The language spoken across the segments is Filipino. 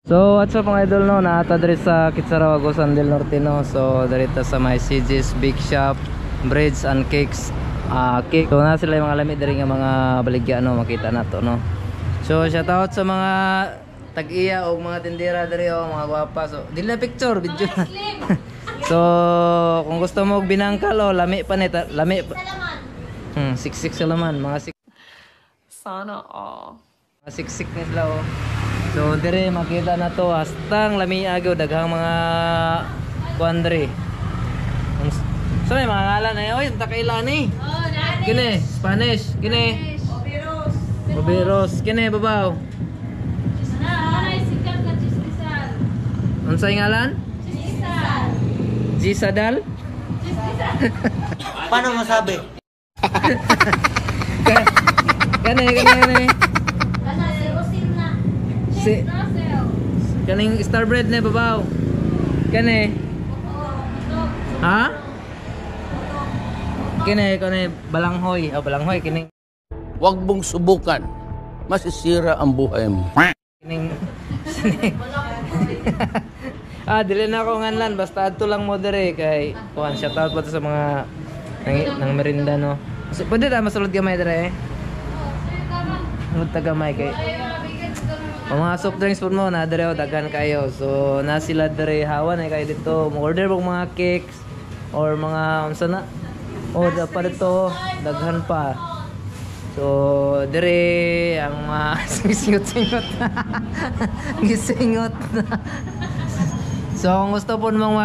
So what's up mga idol no, naata diri sa Kitsaraw, Agusan del Norte no. So dito sa my CJ's Big Shop, Breads and Cakes, cake. So na sila yung mga lamig diri nga mga baligya no, makita na to no. So shout out sa mga tag-iya o mga tindera diri o mga gwapa. So dili na picture, video na. So kung gusto mo og binangkal o lami pa ni lami. Siksik sa laman, mga sana all. Mga siksik ni sila o. So dire makita na to hastang lami agaw daghang mga kuandre. So may mga ngalan eh. Oy, ta kailan ni? Oh, dani. Kini Spanish, kini Boberos, kini babaw. Ay sikat na chistisal. Unsay ngalan? Chistisal. Gisadal? Paano masabi? Kani. Kana si Rosina. Si kaning Starbread na babaw. Kani. Ha? Kini balanghoy. Oh, balanghoy kini. Huwag mong subukan. Masisira ang buhay mo. Kining dili na ako nganlan basta adto lang mo dire kay kuan shout out po sa mga nang merinda no. So, pwede ta masulod gamay dire. Sulod ta gamay kay ang mga soft drinks po mo na dire daghan kayo. So na sila dire hawan ay kayo dito mo order og mga cakes or mga unsa na pa dito daghan pa. So dire ang mga singot gisingot. So kung gusto po mong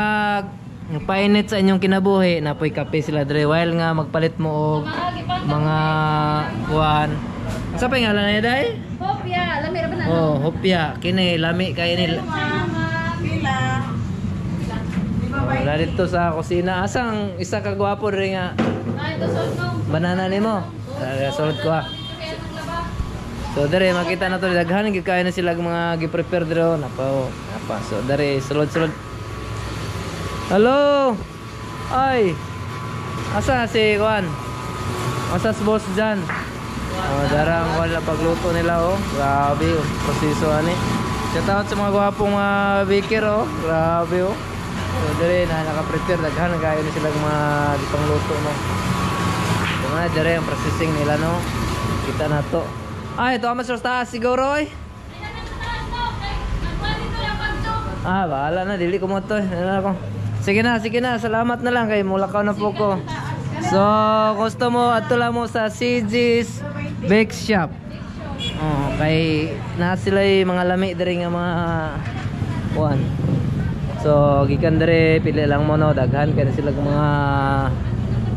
magpainit sa inyong kinabuhi, napoy kape sila dire while nga magpalit mo og mga kuan. Sa pa ngalan na day? Hopya, lami ra ba na? Oh, hopya. Kini lami kay ni. Wala dito sa kusina. Asang isa ka gwapo dire nga. Ay, to solno. Banana nimo. Sulod ko ha. So dire makita na to daghan gid kay na sila mga gi-prepare dire napa. So dire sulod. Hello. Ay. Asa si Juan? Asa si boss dyan? Darang wala pagluto nila oh. Grabe oh. Proseso ani. Shout out sa mga gwapong baker oh. Grabe oh. So dire na naka-prepare daghan gayon na sila mga gipangluto no. So nga dire ang processing nila no. Kita na to. Ay, ito ang mas taas siguro oy. Bahala na, dili ko mo to. Sige na, salamat na lang kay mulakaw na po ko. So, gusto mo ato lang mo sa CJ's Bake Shop. Kay na sila mga lami diri nga mga kuan. So, gikan diri pili lang mo no, daghan kay sila mga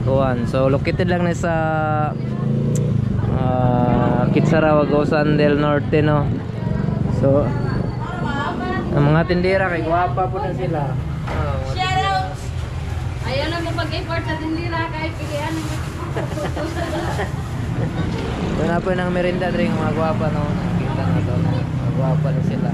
kuan. So, located lang na sa Kitsaraw, Agusan del Norte no. So, ang mga tindera kay guwapa po na sila. Shout ayaw na mo pag-effort sa tindira kahit pilihan mo. Doon na po ng merinda rin mga guwapa no. Nakita na to. Mga guwapa na sila.